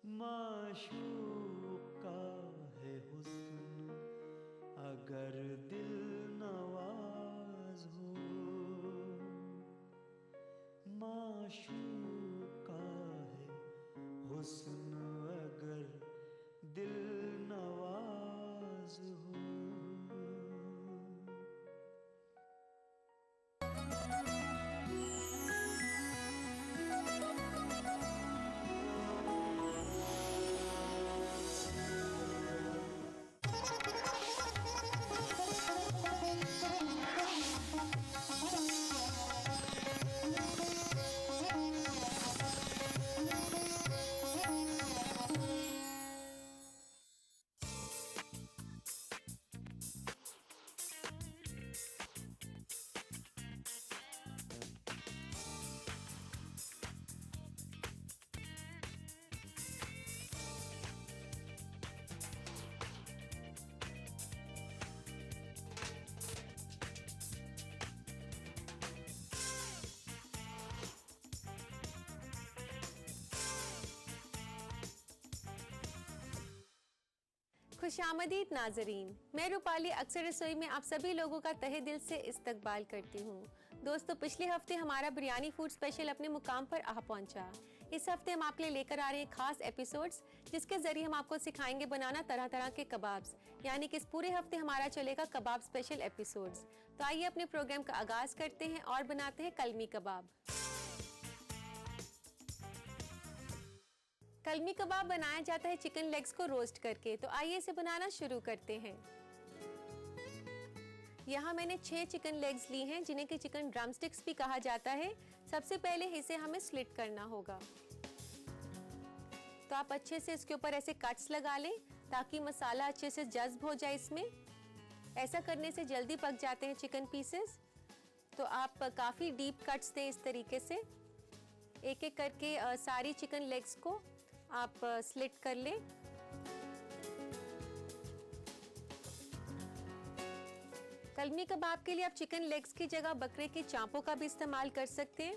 माशूक का है हुस्न अगर दिल नवाज हो, माशूक का है हुस्न अगर दिल नवाज हो। खुशामदीद नाजरीन, मैं रूपाली अक्सर रसोई में आप सभी लोगों का तहे दिल से इस्तकबाल करती हूँ। दोस्तों, पिछले हफ्ते हमारा बिरयानी फूड स्पेशल अपने मुकाम पर आ पहुँचा। इस हफ्ते हम आपके लिए लेकर आ रहे हैं खास एपिसोड्स, जिसके जरिए हम आपको सिखाएंगे बनाना तरह तरह के कबाब्स। यानी कि इस पूरे हफ्ते हमारा चलेगा कबाब स्पेशल एपिसोड्स। तो आइए अपने प्रोग्राम का आगाज करते हैं और बनाते हैं कलमी कबाब। कलमी कबाब बनाया जाता है चिकन लेग्स को रोस्ट करके। तो आइए इसे बनाना शुरू करते हैं। यहाँ मैंने 6 चिकन लेग्स ली हैं, जिन्हें कि चिकन ड्रमस्टिक्स भी कहा जाता है। सबसे पहले इसे हमें स्लिट करना होगा। तो आप अच्छे से इसके ऊपर ऐसे कट्स लगा लें ताकि मसाला अच्छे से जज्ब हो जाए इसमें। ऐसा करने से जल्दी पक जाते हैं चिकन पीसेस। तो आप काफ़ी डीप कट्स दें इस तरीके से। एक एक करके सारी चिकन लेग्स को आप स्लिट कर लें। कलमी कबाब के लिए आप चिकन लेग्स की जगह बकरे की चांपों का भी इस्तेमाल कर सकते हैं।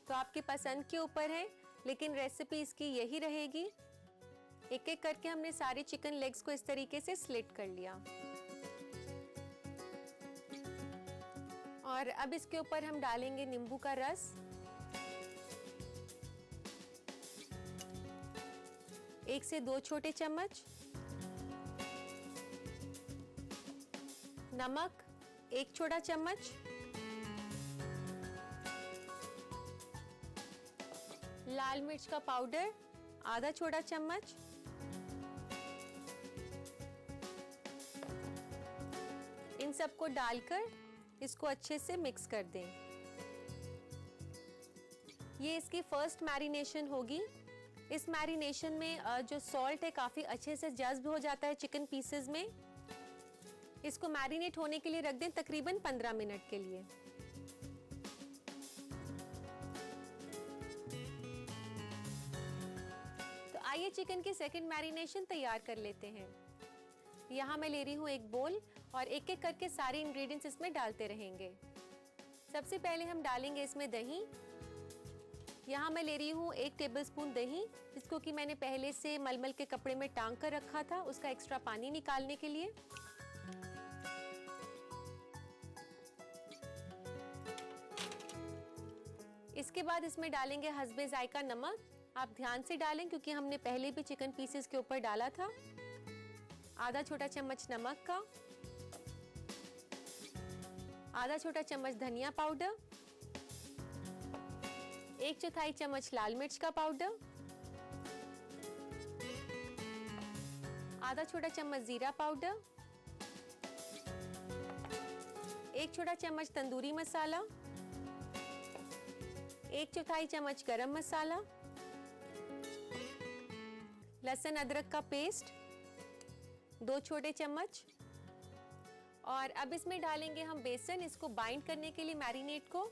तो आपकी पसंद के ऊपर है, लेकिन रेसिपी इसकी यही रहेगी। एक एक करके हमने सारी चिकन लेग्स को इस तरीके से स्लिट कर लिया। और अब इसके ऊपर हम डालेंगे नींबू का रस, 1 से 2 छोटे चम्मच, नमक 1 छोटा चम्मच, लाल मिर्च का पाउडर आधा छोटा चम्मच, इन सबको डालकर इसको अच्छे से मिक्स कर दें। ये इसकी फर्स्ट मैरिनेशन होगी। इस मैरिनेशन में जो सॉल्ट है काफ़ी अच्छे से जज्ब हो जाता है चिकन पीसेस में। इसको मैरिनेट होने के लिए रख दें तकरीबन 15 मिनट के लिए। तो आइए चिकन की सेकंड मैरिनेशन तैयार कर लेते हैं। यहाँ मैं ले रही हूँ एक बोल और एक एक करके सारे इंग्रेडिएंट्स इसमें डालते रहेंगे। सबसे पहले हम डालेंगे इसमें दही। यहाँ मैं ले रही हूँ 1 टेबलस्पून दही, जिसको कि मैंने पहले से मलमल के कपड़े में टांग कर रखा था, उसका एक्स्ट्रा पानी निकालने के लिए। इसके बाद इसमें डालेंगे हस्बे जायका नमक। आप ध्यान से डालें क्योंकि हमने पहले भी चिकन पीसेस के ऊपर डाला था। आधा छोटा चम्मच नमक का, आधा छोटा चम्मच धनिया पाउडर, 1/4 चम्मच लाल मिर्च का पाउडर, आधा छोटा चम्मच जीरा पाउडर, 1 छोटा चम्मच तंदूरी मसाला, 1/4 चम्मच गरम मसाला, लहसुन अदरक का पेस्ट 2 छोटे चम्मच। और अब इसमें डालेंगे हम बेसन, इसको बाइंड करने के लिए मैरिनेट को।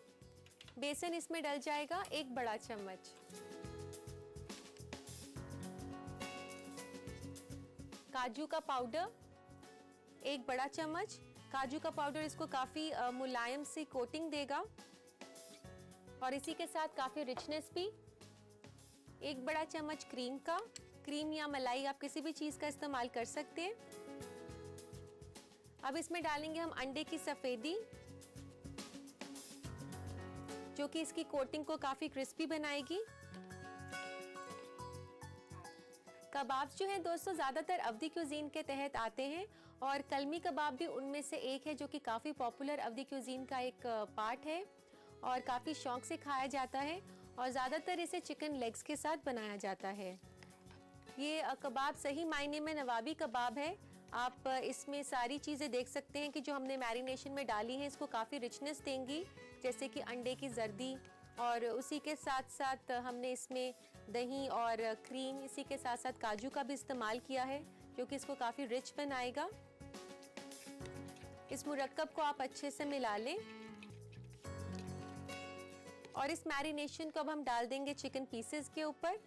बेसन इसमें डल जाएगा 1 बड़ा चम्मच। काजू का पाउडर 1 बड़ा चम्मच। काजू का पाउडर इसको काफी मुलायम सी कोटिंग देगा और इसी के साथ काफी रिचनेस भी। 1 बड़ा चम्मच क्रीम का, क्रीम या मलाई आप किसी भी चीज़ का इस्तेमाल कर सकते हैं। अब इसमें डालेंगे हम अंडे की सफ़ेदी, जो कि इसकी कोटिंग को काफ़ी क्रिस्पी बनाएगी। कबाब्स जो हैं दोस्तों ज़्यादातर अवधी क्यूजीन के तहत आते हैं और कलमी कबाब भी उनमें से एक है, जो कि काफ़ी पॉपुलर अवधी क्यूजीन का एक पार्ट है और काफ़ी शौक से खाया जाता है और ज़्यादातर इसे चिकन लेग्स के साथ बनाया जाता है। ये कबाब सही मायने में नवाबी कबाब है। आप इसमें सारी चीज़ें देख सकते हैं कि जो हमने मैरिनेशन में डाली हैं इसको काफ़ी रिचनेस देंगी, जैसे कि अंडे की जर्दी और उसी के साथ साथ हमने इसमें दही और क्रीम, इसी के साथ साथ काजू का भी इस्तेमाल किया है, जो कि इसको काफ़ी रिच बनाएगा। इस मुरक्कब को आप अच्छे से मिला लें और इस मैरिनेशन को अब हम डाल देंगे चिकन पीसेस के ऊपर।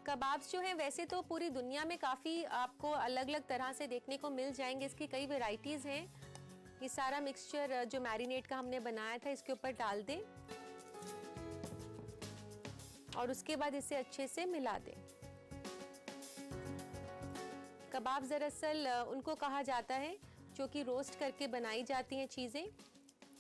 कबाब्स जो हैं वैसे तो पूरी दुनिया में काफ़ी आपको अलग अलग तरह से देखने को मिल जाएंगे, इसकी कई वैरायटीज़ हैं। ये सारा मिक्सचर जो मैरिनेट का हमने बनाया था इसके ऊपर डाल दें और उसके बाद इसे अच्छे से मिला दें। कबाब दरअसल उनको कहा जाता है जो कि रोस्ट करके बनाई जाती हैं चीज़ें।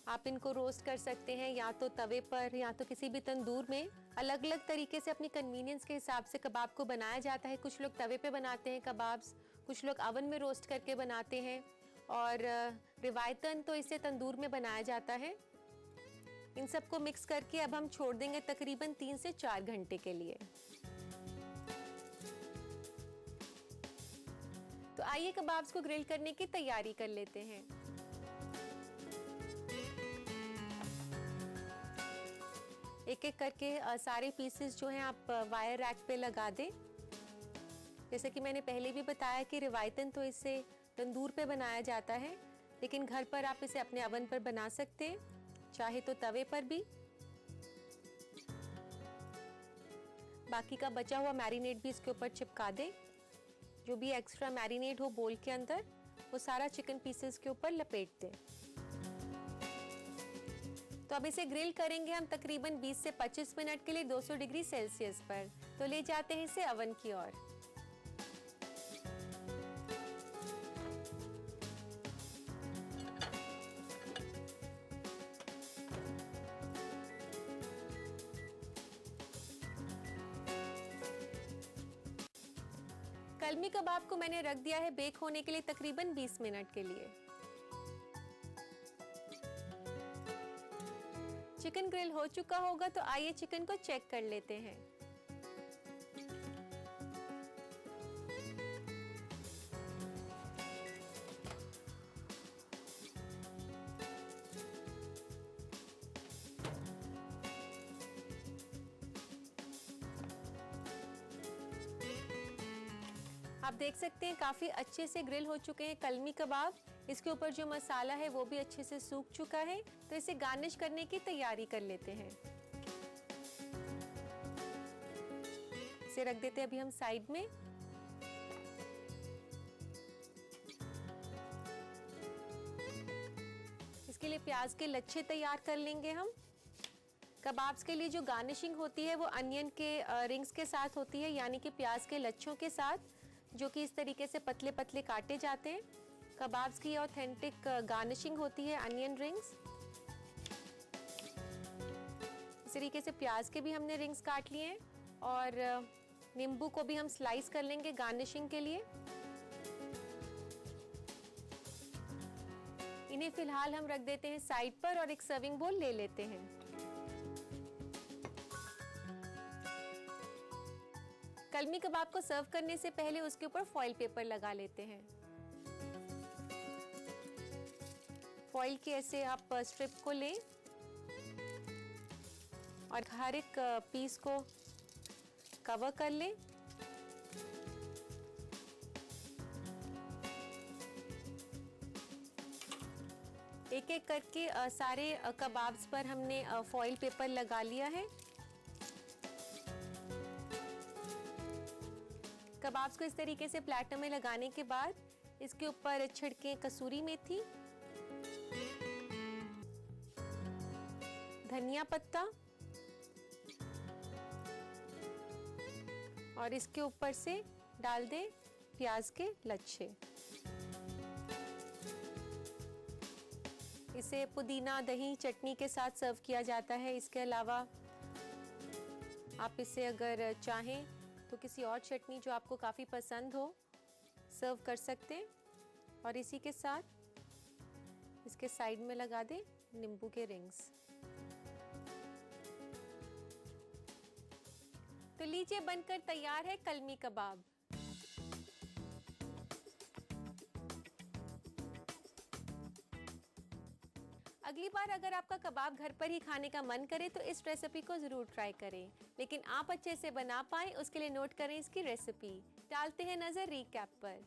आप इनको रोस्ट कर सकते हैं या तो तवे पर या तो किसी भी तंदूर में। अलग अलग तरीके से अपनी कन्वीनियंस के हिसाब से कबाब को बनाया जाता है। कुछ लोग तवे पे बनाते हैं कबाब्स, कुछ लोग अवन में रोस्ट करके बनाते हैं और रिवायतन तो इसे तंदूर में बनाया जाता है। इन सबको मिक्स करके अब हम छोड़ देंगे तकरीबन 3 से 4 घंटे के लिए। तो आइए कबाब्स को ग्रिल करने की तैयारी कर लेते हैं। एक एक करके सारे पीसेस जो हैं आप वायर रैक पे लगा दें। जैसे कि मैंने पहले भी बताया कि रिवायतन तो इसे तंदूर पे बनाया जाता है, लेकिन घर पर आप इसे अपने अवन पर बना सकते हैं, चाहे तो तवे पर भी। बाकी का बचा हुआ मैरिनेट भी इसके ऊपर चिपका दें। जो भी एक्स्ट्रा मैरिनेट हो बोल के अंदर, वो सारा चिकन पीसेस के ऊपर लपेट दें। तो अब इसे ग्रिल करेंगे हम तकरीबन 20 से 25 मिनट के लिए 200 डिग्री सेल्सियस पर। तो ले जाते हैं इसे अवन की ओर। कलमी कबाब को मैंने रख दिया है बेक होने के लिए तकरीबन 20 मिनट के लिए। चिकन ग्रिल हो चुका होगा, तो आइए चिकन को चेक कर लेते हैं। आप देख सकते हैं काफी अच्छे से ग्रिल हो चुके हैं कलमी कबाब। इसके ऊपर जो मसाला है वो भी अच्छे से सूख चुका है। तो इसे गार्निश करने की तैयारी कर लेते हैं। इसे रख देते हैं अभी हम साइड में। इसके लिए प्याज के लच्छे तैयार कर लेंगे हम। कबाब्स के लिए जो गार्निशिंग होती है वो अनियन के रिंग्स के साथ होती है, यानी कि प्याज के लच्छों के साथ, जो कि इस तरीके से पतले पतले काटे जाते हैं। कबाब्स की ऑथेंटिक गार्निशिंग होती है अनियन रिंग्स। इस तरीके से प्याज के भी हमने रिंग्स काट लिए हैं और नींबू को भी हम स्लाइस कर लेंगे गार्निशिंग के लिए। इन्हें फिलहाल हम रख देते हैं साइड पर और एक सर्विंग बोल ले लेते हैं। कलमी कबाब को सर्व करने से पहले उसके ऊपर फॉइल पेपर लगा लेते हैं। फॉइल के ऐसे आप स्ट्रिप को लें और हर एक पीस को कवर कर लें। एक एक करके सारे कबाब्स पर हमने फॉइल पेपर लगा लिया है। कबाब्स को इस तरीके से प्लेटर में लगाने के बाद इसके ऊपर छिड़कें कसूरी मेथी, धनिया पत्ता और इसके ऊपर से डाल दें प्याज के लच्छे। इसे पुदीना, दही, चटनी के साथ सर्व किया जाता है। इसके अलावा आप इसे अगर चाहें तो किसी और चटनी जो आपको काफ़ी पसंद हो सर्व कर सकते हैं। और इसी के साथ इसके साइड में लगा दें नींबू के रिंग्स। तो लीजिए, बनकर तैयार है कलमी कबाब। अगली बार अगर आपका कबाब घर पर ही खाने का मन करे तो इस रेसिपी को जरूर ट्राई करें, लेकिन आप अच्छे से बना पाएं उसके लिए नोट करें इसकी रेसिपी। डालते हैं नजर रीकैप पर।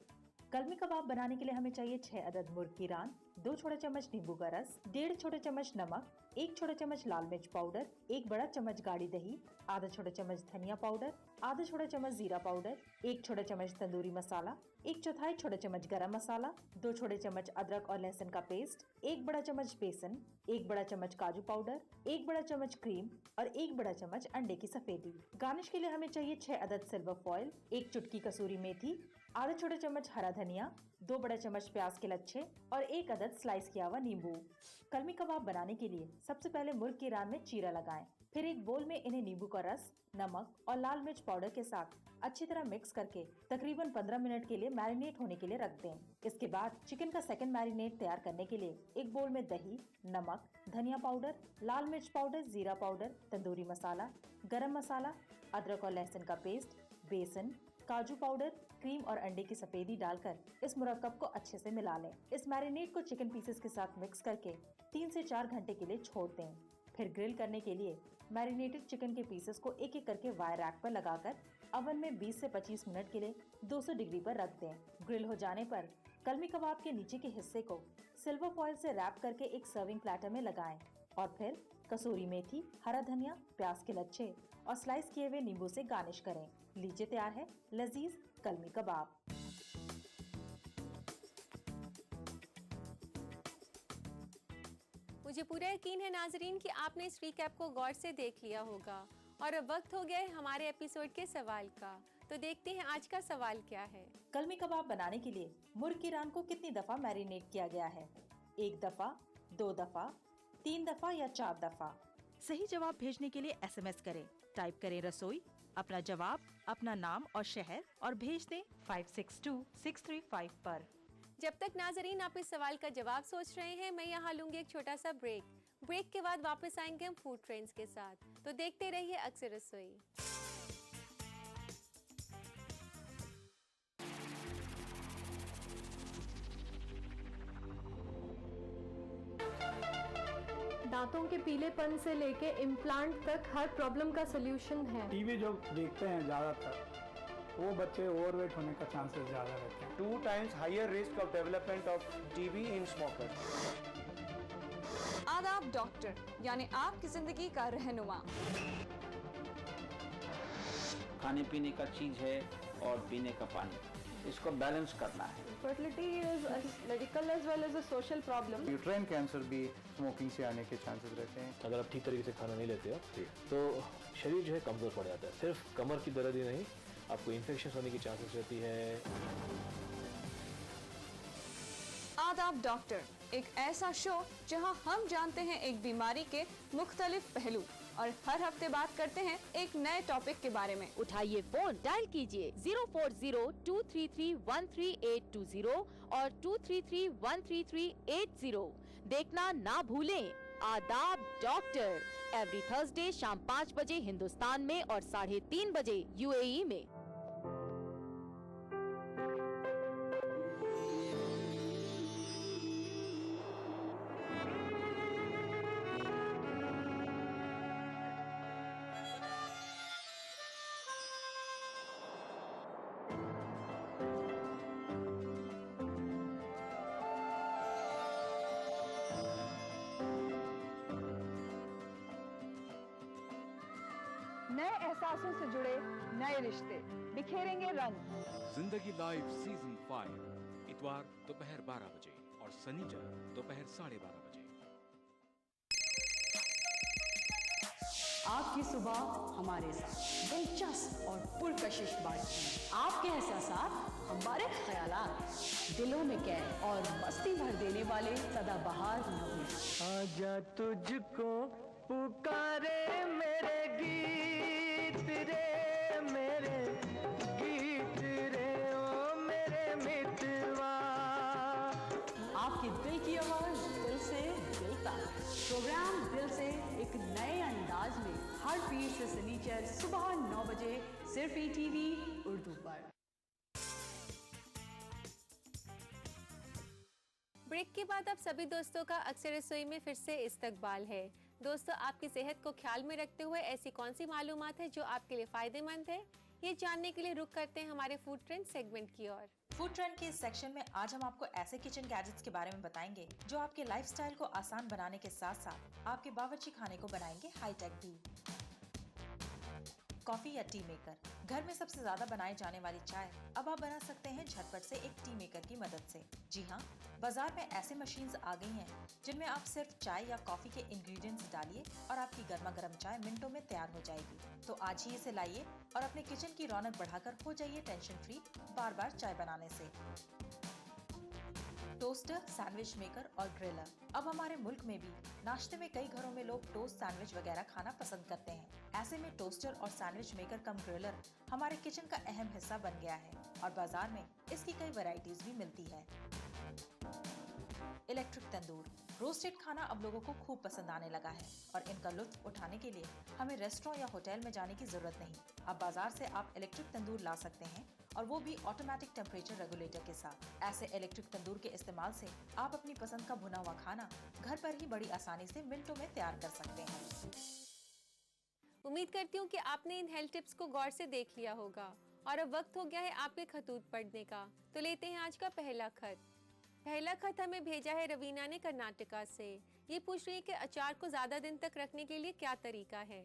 कलमी कबाब बनाने के लिए हमें चाहिए 6 अदद मुर्ग की रान, 2 छोटे चम्मच नींबू का रस, 1.5 छोटे चम्मच नमक, 1 छोटा चम्मच लाल मिर्च पाउडर, 1 बड़ा चम्मच गाढ़ी दही, आधा छोटा चम्मच धनिया पाउडर, आधा छोटा चम्मच जीरा पाउडर, 1 छोटा चम्मच तंदूरी मसाला, 1/4 छोटा चम्मच गरम मसाला, 2 छोटे चम्मच अदरक और लहसुन का पेस्ट, 1 बड़ा चम्मच बेसन, 1 बड़ा चम्मच काजू पाउडर, 1 बड़ा चम्मच क्रीम और 1 बड़ा चम्मच अंडे की सफेदी। गार्निश के लिए हमें चाहिए 6 अदद सिल्वर फॉइल, 1 चुटकी कसूरी मेथी, आधा छोटा चम्मच हरा धनिया, 2 बड़ा चम्मच प्याज के लच्छे और 1 अदद स्लाइस किया हुआ नींबू। कलमी कबाब बनाने के लिए सबसे पहले मुर्ग की रान में चीरा लगाएं, फिर एक बोल में इन्हें नींबू का रस, नमक और लाल मिर्च पाउडर के साथ अच्छी तरह मिक्स करके तकरीबन 15 मिनट के लिए मैरिनेट होने के लिए रख दें। इसके बाद चिकन का सेकंड मैरिनेट तैयार करने के लिए एक बोल में दही, नमक, धनिया पाउडर, लाल मिर्च पाउडर, जीरा पाउडर, तंदूरी मसाला, गरम मसाला, अदरक और लहसुन का पेस्ट, बेसन, काजू पाउडर, क्रीम और अंडे की सफेदी डालकर इस मुरक्कब को अच्छे से मिला लें। इस मैरिनेट को चिकन पीसेस के साथ मिक्स करके 3 से 4 घंटे के लिए छोड़ दें। फिर ग्रिल करने के लिए मैरिनेटेड चिकन के पीसेस को एक एक करके वायर रैक पर लगाकर ओवन में 20 से 25 मिनट के लिए 200 डिग्री पर रख दें। ग्रिल हो जाने पर कलमी कबाब के नीचे के हिस्से को सिल्वर फॉइल से रैप करके एक सर्विंग प्लेटर में लगाएं और फिर कसूरी मेथी, हरा धनिया, प्याज के लच्छे और स्लाइस किए हुए नींबू से गार्निश करें। लीजिए, तैयार है लजीज कलमी कबाब। मुझे पूरा यकीन है नाजरीन कि आपने इस रिकैप को गौर से देख लिया होगा और अब वक्त हो गया है हमारे एपिसोड के सवाल का। तो देखते हैं आज का सवाल क्या है। कलमी कबाब बनाने के लिए मुर्ग की रान को कितनी दफा मैरिनेट किया गया है? 1 दफा, 2 दफा, 3 दफा या 4 दफा? सही जवाब भेजने के लिए SMS करें। टाइप करें रसोई, अपना जवाब, अपना नाम और शहर और भेज दें 562635 पर। जब तक नाजरीन आप इस सवाल का जवाब सोच रहे हैं, मैं यहाँ लूंगी एक छोटा सा ब्रेक। ब्रेक के बाद वापस आएंगे हम फूड ट्रेंड्स के साथ। तो देखते रहिए अक्सर रसोई। दांतों के पीलेपन से लेके इम्प्लांट तक हर प्रॉब्लम का सलूशन है। टीवी जो देखते हैं ज़्यादातर वो बच्चे ओवरवेट होने का चांसेस ज़्यादा रहते हैं। 2 times higher risk of development of TB in smokers. आदाब डॉक्टर, यानी आपकी जिंदगी का रहनुमा। खाने पीने का चीज है और पीने का पानी, इसको बैलेंस करना है। Fertility is medical as well as a social problem. Uterine cancer भी स्मोकिंग से आने के चांसेस रहते हैं। अगर आप ठीक तरीके से खाना नहीं लेते हो तो शरीर जो है कमज़ोर पड़ जाता है। सिर्फ कमर की दर्द ही नहीं, आपको इन्फेक्शन होने की चांसेस रहती है। आदाब डॉक्टर, एक ऐसा शो जहां हम जानते हैं एक बीमारी के मुख्तलिफ पहलू और हर हफ्ते बात करते हैं एक नए टॉपिक के बारे में। उठाइए फोन, डायल कीजिए 040-233-13820 और 233-13380। देखना ना भूलें आदाब डॉक्टर, एवरी थर्सडे शाम 5 बजे हिंदुस्तान में और 3:30 बजे UAE में। नए एहसासों से जुड़े नए रिश्ते बिखेरेंगे रंग। जिंदगी लाइव सीजन 5, इतवार दोपहर 12 बजे और शनिचर दोपहर 12:30 बजे। आपकी सुबह हमारे साथ दिलचस्प और पुरकशिश बातचीत, आपके एहसासात हमारे ख्यालात, दिलों में कैद और मस्ती भर देने वाले सदाबहार नगमे। आजा तुझको पुकारे मेरे गीत रे, मेरे गीत रे, ओ मेरे मितवा। आपकी दिल की आवाज दिल से दिल तक। प्रोग्राम दिल से एक नए अंदाज में हर पीर से शनिचर सुबह 9 बजे सिर्फ ETV उर्दू पर। ब्रेक के बाद आप सभी दोस्तों का अक्सर रसोई में फिर से इस्तकबाल है। दोस्तों, आपकी सेहत को ख्याल में रखते हुए ऐसी कौन सी मालूमात है जो आपके लिए फायदेमंद है, ये जानने के लिए रुक करते हैं हमारे फूड ट्रेंड सेगमेंट की ओर। फूड ट्रेंड के इस सेक्शन में आज हम आपको ऐसे किचन गैजेट्स के बारे में बताएंगे जो आपके लाइफस्टाइल को आसान बनाने के साथ साथ आपके बावर्ची खाने को बनाएंगे हाईटेक भी। कॉफी या टी मेकर, घर में सबसे ज्यादा बनाई जाने वाली चाय अब आप बना सकते हैं झटपट से एक टी मेकर की मदद से। जी हाँ, बाजार में ऐसे मशीन्स आ गई हैं जिनमें आप सिर्फ चाय या कॉफी के इंग्रेडिएंट्स डालिए और आपकी गर्मा गर्म चाय मिनटों में तैयार हो जाएगी। तो आज ही इसे लाइए और अपने किचन की रौनक बढ़ाकर हो जाइए टेंशन फ्री बार बार चाय बनाने से। टोस्टर, सैंडविच मेकर और ग्रिलर, अब हमारे मुल्क में भी नाश्ते में कई घरों में लोग टोस्ट, सैंडविच वगैरह खाना पसंद करते हैं। ऐसे में टोस्टर और सैंडविच मेकर कम ग्रिलर हमारे किचन का अहम हिस्सा बन गया है और बाजार में इसकी कई वैरायटीज भी मिलती है। इलेक्ट्रिक तंदूर, रोस्टेड खाना अब लोगों को खूब पसंद आने लगा है और इनका लुत्फ उठाने के लिए हमें रेस्टोरेंट या होटल में जाने की जरूरत नहीं। अब बाजार से आप इलेक्ट्रिक तंदूर ला सकते हैं और वो भी ऑटोमेटिक टेम्परेचर रेगुलेटर के साथ। ऐसे इलेक्ट्रिक तंदूर के इस्तेमाल से आप अपनी पसंद का भुना हुआ खाना घर पर ही बड़ी आसानी से मिनटों में तैयार कर सकते हैं। उम्मीद करती हूँ कि आपने इन हेल्थ टिप्स को गौर से देख लिया होगा और अब वक्त हो गया है आपके खतूत पढ़ने का। तो लेते हैं आज का पहला खत। पहला खत हमें भेजा है रवीना ने कर्नाटका से। ये पूछ रही है कि अचार को ज्यादा दिन तक रखने के लिए क्या तरीका है।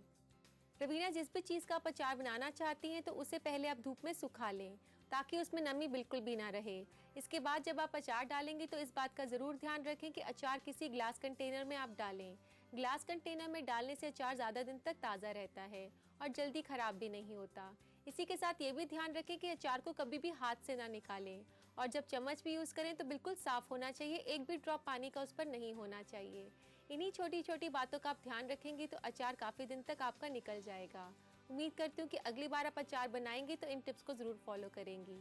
रवीना, जिस भी चीज़ का आप अचार बनाना चाहती हैं तो उसे पहले आप धूप में सुखा लें ताकि उसमें नमी बिल्कुल भी ना रहे। इसके बाद जब आप अचार डालेंगे तो इस बात का ज़रूर ध्यान रखें कि अचार किसी ग्लास कंटेनर में आप डालें। ग्लास कंटेनर में डालने से अचार ज़्यादा दिन तक ताज़ा रहता है और जल्दी ख़राब भी नहीं होता। इसी के साथ ये भी ध्यान रखें कि अचार को कभी भी हाथ से ना निकालें और जब चम्मच भी यूज़ करें तो बिल्कुल साफ़ होना चाहिए, एक भी ड्रॉप पानी का उस पर नहीं होना चाहिए। इन्हीं छोटी छोटी बातों का आप ध्यान रखेंगे तो अचार काफ़ी दिन तक आपका निकल जाएगा। उम्मीद करती हूँ कि अगली बार आप अचार बनाएंगे तो इन टिप्स को ज़रूर फॉलो करेंगी।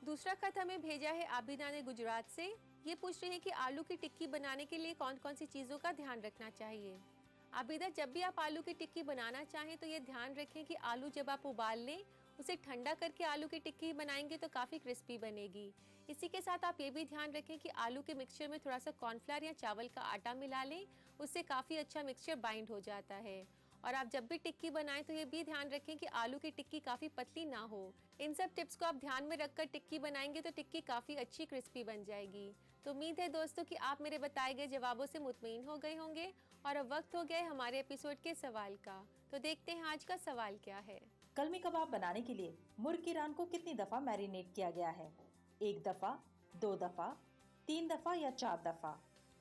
दूसरा खत हमें भेजा है आबिदा ने गुजरात से। ये पूछ रहे हैं कि आलू की टिक्की बनाने के लिए कौन कौन सी चीज़ों का ध्यान रखना चाहिए। आबिदा, जब भी आप आलू की टिक्की बनाना चाहें तो ये ध्यान रखें कि आलू जब आप उबाल लें उसे ठंडा करके आलू की टिक्की बनाएंगे तो काफ़ी क्रिस्पी बनेगी। इसी के साथ आप ये भी ध्यान रखें कि आलू के मिक्सचर में थोड़ा सा कॉर्नफ्लावर या चावल का आटा मिला लें, उससे काफ़ी अच्छा मिक्सचर बाइंड हो जाता है। और आप जब भी टिक्की बनाएं तो ये भी ध्यान रखें कि आलू की टिक्की काफ़ी पतली ना हो। इन सब टिप्स को आप ध्यान में रखकर टिक्की बनाएंगे तो टिक्की काफ़ी अच्छी क्रिस्पी बन जाएगी। तो उम्मीद है दोस्तों कि आप मेरे बताए गए जवाबों से मुतमईन हो गए होंगे और अब वक्त हो गया है हमारे एपिसोड के सवाल का। तो देखते हैं आज का सवाल क्या है। कलमी कबाब बनाने के लिए मुर्ग की रान को कितनी दफा मैरिनेट किया गया है? 1 दफा, 2 दफा, 3 दफा या 4 दफा?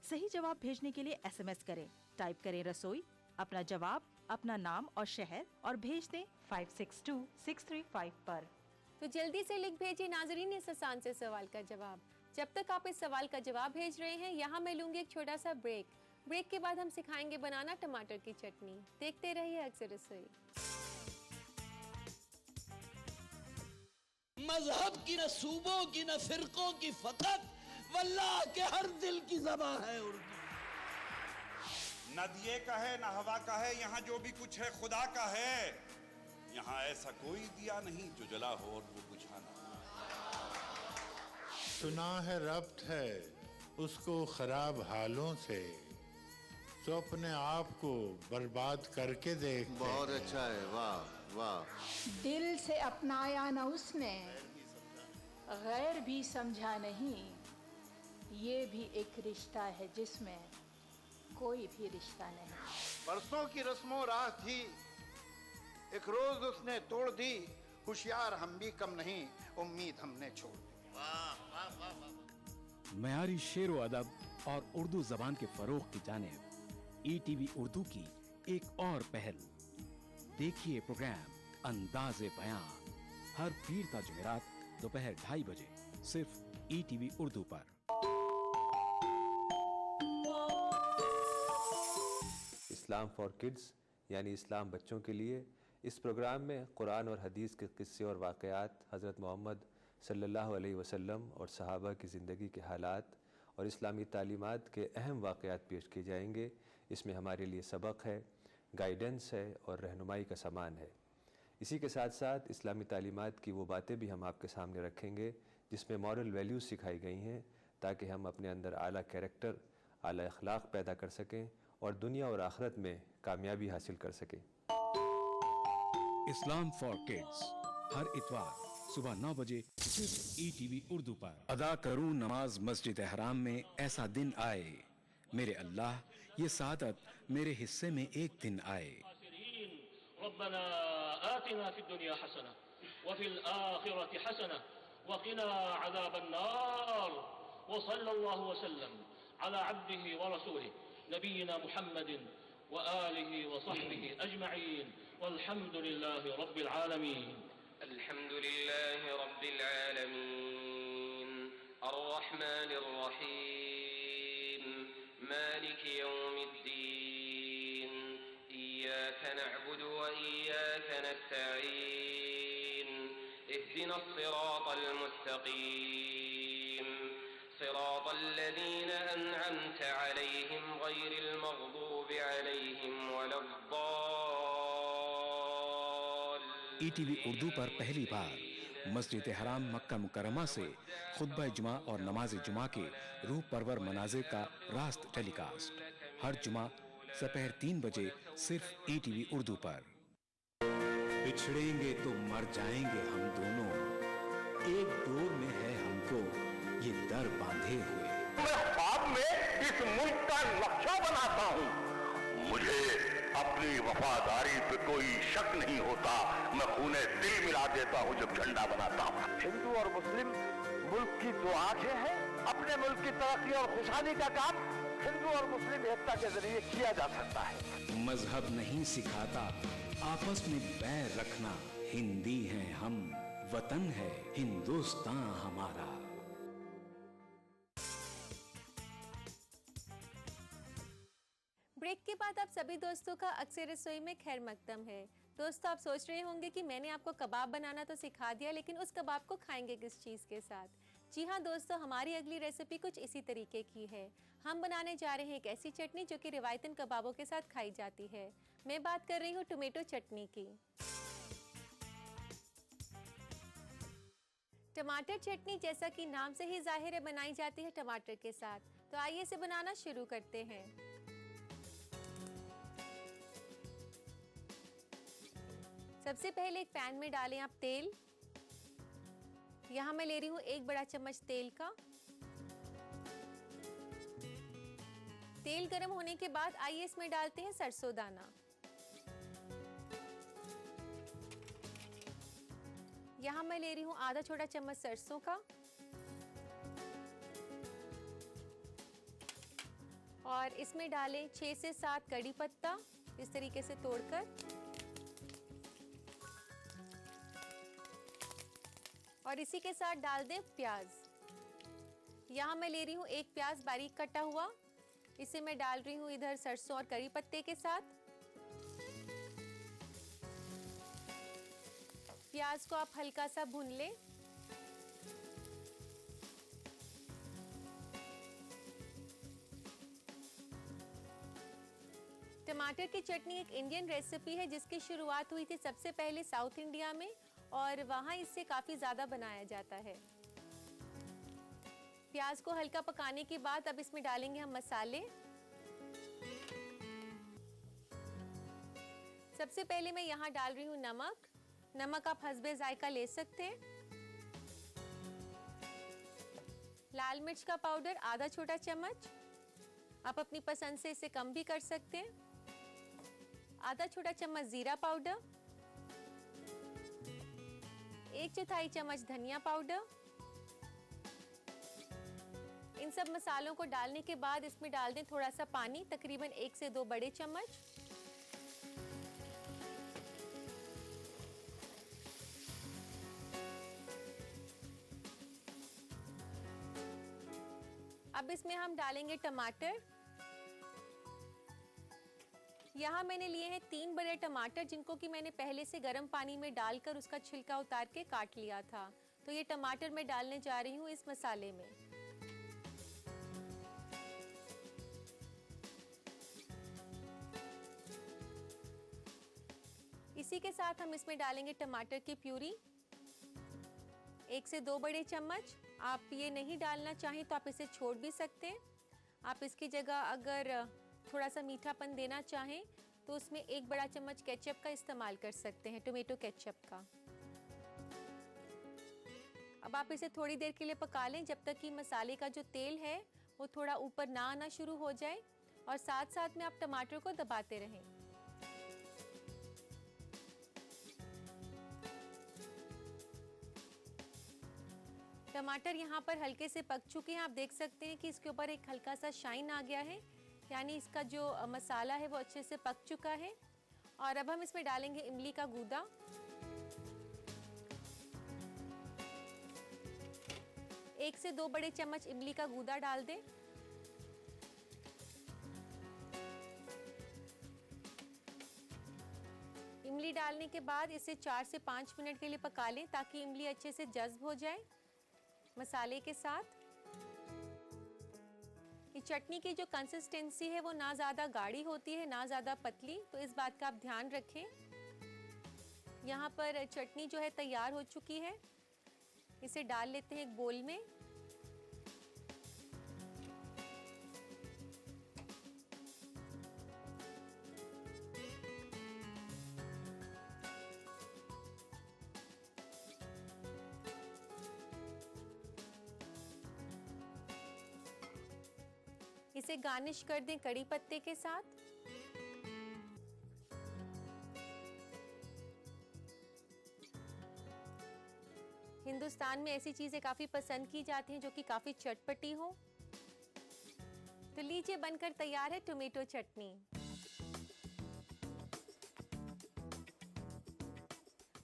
सही जवाब भेजने के लिए SMS करें। टाइप करें रसोई, अपना जवाब, अपना नाम और शहर और भेज दें 562635 पर। तो जल्दी से लिख भेजिए नाजरीन इस आसान से सवाल का जवाब। जब तक आप इस सवाल का जवाब भेज रहे हैं, यहाँ मैं लूंगी एक छोटा सा ब्रेक। ब्रेक के बाद हम सिखाएंगे बनाना टमाटर की चटनी। देखते रहिए अक्सर रसोई। मजहब की न सूबों की न फिरकों की फकत, वल्लाह के हर दिल की ज़बान है उर्दू। न दिए का है न हवा का है, यहाँ जो भी कुछ है खुदा का है। यहाँ ऐसा कोई दिया नहीं जो जला हो और वो बुझा ना। सुना है रब्त है उसको खराब हालों से, तो अपने आप को बर्बाद करके देख। बहुत अच्छा है, वाह वाह। दिल से अपनाया न उसने, गैर भी समझा नहीं। ये भी एक रिश्ता है जिसमें कोई भी रिश्ता नहीं। बरसों की रस्मों राह थी, एक रोज उसने तोड़ दी। होशियार हम भी कम नहीं, उम्मीद हमने छोड़ दी। वाह वाह वाह वाह। मयारी शेर व अदब और उर्दू जबान के फरोग की जानिब ETV उर्दू की एक और पहल। देखिए प्रोग्राम अंदाज़े बयां हर पीर ता जुमेरात दोपहर 2:30 बजे सिर्फ ETV उर्दू पर। इस्लाम फॉर किड्स यानी इस्लाम बच्चों के लिए, इस प्रोग्राम में कुरान और हदीस के किस्से और वाक़यात, हज़रत मोहम्मद सल्लल्लाहु अलैहि वसल्लम और सहाबा की ज़िंदगी के हालात और इस्लामी तालीमात के अहम वाक़यात पेश किए जाएंगे। इसमें हमारे लिए सबक है, गाइडेंस है और रहनुमाई का सामान है। इसी के साथ साथ इस्लामी तालीमात की वो बातें भी हम आपके सामने रखेंगे जिसमें मॉरल वैल्यूज़ सिखाई गई हैं, ताकि हम अपने अंदर आला कैरेक्टर, आला अखलाक पैदा कर सकें और दुनिया और आखिरत में कामयाबी हासिल कर सकें। इस्लाम फॉर किड्स हर इतवार सुबह 9 बजे सिर्फ ETV उर्दू पर। अदा करूं नमाज मस्जिद हराम में ऐसा दिन आए, मेरे अल्लाह ये सादत मेरे हिस्से में एक दिन आए। रब्बना आतिना फिद दुनिया हसना व फिल आखिरति हसना व क़िना अज़ाबन नार व सल्लल्लाहु वसल्लम अला अब्दिही व रसूलिही नबीना मुहम्मदिन व आलिही व सहबिही अजमईन वल्हम्दुलिल्लाहि रब्बिल आलमीन। अल्हम्दुलिल्लाहि रब्बिल आलमीन अर्रहमानिर रहीम मालिकि यौमिद्दीन इय्याका नअबुदु व इय्याका नस्तईन इहदिनस सिरातल मुस्तकीम सिरातल लज़ीना अनअमत अलैहिम गैरिल मग़दूबि अलैहिम वलद्दाल्लीन। ETV उर्दू पर पहली बार मस्जिद हराम मक्का मुकर्रमा से खुतबा जुमा और नमाज जुमा के रूह परवर मनाज़िर का रास्त टेलीकास्ट हर जुमा दोपहर 3 बजे सिर्फ ETV उर्दू पर। बिछड़ेंगे तो मर जाएंगे हम दोनों, एक डोर में है हमको ये दर बांधे हुए। मैं ख्वाब में इस मुल्क का नक्शा बनाता हूँ, मुझे अपनी वफादारी पे कोई शक नहीं होता। मैं खूने दिल मिला देता हूँ जब झंडा बनाता हूँ। हिंदू और मुस्लिम मुल्क की दो आंखें हैं। अपने मुल्क की तरक्की और खुशहाली का काम हिंदू और मुस्लिम एकता के जरिए किया जा सकता है। मजहब नहीं सिखाता आपस में बैर रखना, हिंदी हैं हम, वतन है हिंदुस्तान हमारा। ब्रेक के बाद आप सभी दोस्तों का अक्सर रसोई में खैर मकदम है। दोस्तों, आप सोच रहे होंगे कि मैंने आपको कबाब बनाना तो सिखा दिया, लेकिन उस कबाब को खाएंगे किस चीज़ के साथ? जी हाँ दोस्तों, हमारी अगली रेसिपी कुछ इसी तरीके की है। हम बनाने जा रहे हैं एक ऐसी चटनी जो कि रिवायतन कबाबों के साथ खाई जाती है। मैं बात कर रही हूँ टोमेटो चटनी की। टमाटर चटनी जैसा कि नाम से ही जाहिर है बनाई जाती है टमाटर के साथ। तो आइए इसे बनाना शुरू करते हैं। सबसे पहले एक पैन में डालें आप तेल। यहाँ मैं ले रही हूँ 1 बड़ा चम्मच तेल का। तेल गर्म होने के बाद आइए इसमें डालते हैं सरसों दाना। यहाँ मैं ले रही हूँ आधा छोटा चम्मच सरसों का और इसमें डालें 6 से 7 कड़ी पत्ता इस तरीके से तोड़कर। और इसी के साथ डाल दें प्याज। यहाँ मैं ले रही हूँ 1 प्याज बारीक कटा हुआ, इसे मैं डाल रही हूँ इधर सरसों और करी पत्ते के साथ। प्याज को आप हल्का सा भून लें। टमाटर की चटनी एक इंडियन रेसिपी है जिसकी शुरुआत हुई थी सबसे पहले साउथ इंडिया में और वहाँ इससे काफ़ी ज़्यादा बनाया जाता है। प्याज को हल्का पकाने के बाद अब इसमें डालेंगे हम मसाले। सबसे पहले मैं यहाँ डाल रही हूँ नमक। नमक आप हस्बे जायका ले सकते हैं। लाल मिर्च का पाउडर आधा छोटा चम्मच, आप अपनी पसंद से इसे कम भी कर सकते हैं। आधा छोटा चम्मच जीरा पाउडर, 1/4 चम्मच धनिया पाउडर, इन सब मसालों को डालने के बाद इसमें डाल दें थोड़ा सा पानी, तकरीबन 1 से 2 बड़े चम्मच। अब इसमें हम डालेंगे टमाटर। यहाँ मैंने लिए हैं 3 बड़े टमाटर, जिनको कि मैंने पहले से गर्म पानी में डालकर उसका छिलका उतार के काट लिया था। तो ये टमाटर मैं डालने जा रही हूँ इस मसाले में। इसी के साथ हम इसमें डालेंगे टमाटर की प्यूरी, 1 से 2 बड़े चम्मच। आप ये नहीं डालना चाहें तो आप इसे छोड़ भी सकते हैं। आप इसकी जगह अगर थोड़ा सा मीठापन देना चाहें तो उसमें 1 बड़ा चम्मच केचप का इस्तेमाल कर सकते हैं, टोमेटो केचप का। अब आप इसे थोड़ी देर के लिए पका लें, जब तक कि मसाले का जो तेल है वो थोड़ा ऊपर ना आना शुरू हो जाए, और साथ साथ में आप टमाटर को दबाते रहें। टमाटर यहाँ पर हल्के से पक चुके हैं। आप देख सकते हैं कि इसके ऊपर एक हल्का सा शाइन आ गया है, यानी इसका जो मसाला है वो अच्छे से पक चुका है। और अब हम इसमें डालेंगे इमली का गूदा। एक से 2 बड़े चम्मच इमली का गूदा डाल दें। इमली डालने के बाद इसे 4 से 5 मिनट के लिए पका लें, ताकि इमली अच्छे से जज्ब हो जाए मसाले के साथ। ये चटनी की जो कंसिस्टेंसी है वो ना ज़्यादा गाढ़ी होती है ना ज़्यादा पतली, तो इस बात का आप ध्यान रखें। यहाँ पर चटनी जो है तैयार हो चुकी है। इसे डाल लेते हैं एक बोल में। इसे गार्निश कर दें कड़ी पत्ते के साथ। हिंदुस्तान में ऐसी चीजें काफी पसंद की जाती हैं जो कि काफी चटपटी हो। तो लीजिए, बनकर तैयार है टोमेटो चटनी।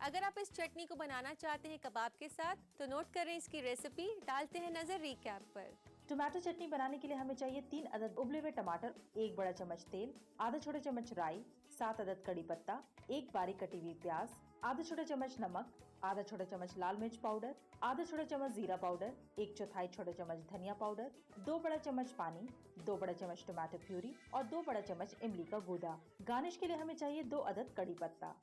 अगर आप इस चटनी को बनाना चाहते हैं कबाब के साथ तो नोट करें इसकी रेसिपी। डालते हैं नजर रिकैप पर। टमाटो चटनी बनाने के लिए हमें चाहिए 3 अदद उबले हुए टमाटर, 1 बड़ा चम्मच तेल, आधा छोटा चम्मच राई, 7 अदद कड़ी पत्ता, 1 बारीक कटी हुई प्याज, आधा छोटा चम्मच नमक, आधा छोटा चम्मच लाल मिर्च पाउडर, आधा छोटा चम्मच जीरा पाउडर, 1/4 छोटा चम्मच धनिया पाउडर, 2 बड़ा चम्मच पानी, 2 बड़ा चम्मच टमाटर प्यूरी और 2 बड़ा चम्मच इमली का गूदा। गार्निश के लिए हमें चाहिए 2 अदद कड़ी पत्ता।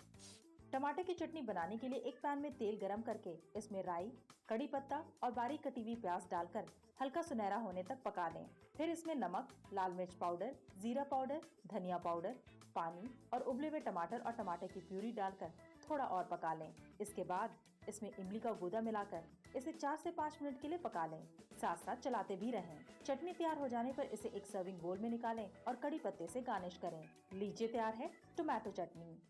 टमाटर की चटनी बनाने के लिए एक पैन में तेल गरम करके इसमें राई, कड़ी पत्ता और बारीक कटी हुई प्याज डालकर हल्का सुनहरा होने तक पका लें। फिर इसमें नमक, लाल मिर्च पाउडर, जीरा पाउडर, धनिया पाउडर, पानी और उबले हुए टमाटर और टमाटर की प्यूरी डालकर थोड़ा और पका लें। इसके बाद इसमें इमली का गूदा मिलाकर इसे 4 से 5 मिनट के लिए पका लें। साथ साथ चलाते भी रहें। चटनी तैयार हो जाने पर इसे एक सर्विंग बोल में निकालें और कड़ी पत्ते से गार्निश करें। लीजिए, तैयार है टोमेटो चटनी।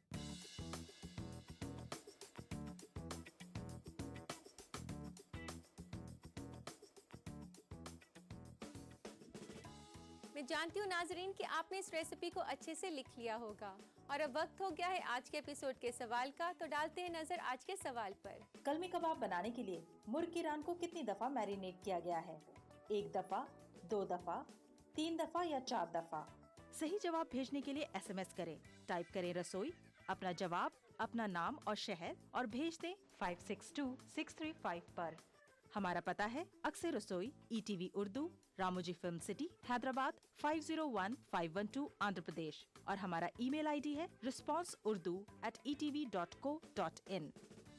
मैं जानती हूँ नाजरीन कि आपने इस रेसिपी को अच्छे से लिख लिया होगा। और अब वक्त हो गया है आज के एपिसोड के सवाल का, तो डालते हैं नजर आज के सवाल पर। कलमी कबाब बनाने के लिए मुर्ग की रान को कितनी दफा मैरिनेट किया गया है? 1 दफा, 2 दफा, 3 दफा या 4 दफा? सही जवाब भेजने के लिए SMS करें। टाइप करें रसोई, अपना जवाब, अपना नाम और शहर और भेज दें 562635 पर। हमारा पता है अक्सर रसोई, ETV Urdu, Ramoji Film City, Hyderabad 501512, Andhra Pradesh. और हमारा ईमेल ID है responseurdu@etv.co.in।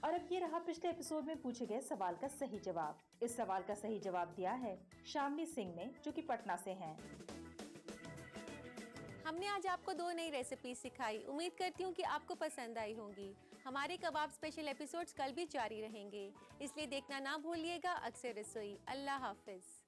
और अब ये रहा पिछले एपिसोड में पूछे गए सवाल का सही जवाब। इस सवाल का सही जवाब दिया है शामली सिंह ने, जो कि पटना से हैं। हमने आज आपको 2 नई रेसिपी सिखाई। उम्मीद करती हूँ कि आपको पसंद आई होंगी। हमारे कबाब स्पेशल एपिसोड्स कल भी जारी रहेंगे, इसलिए देखना ना भूलिएगा अक्सर रसोई। अल्लाह हाफिज।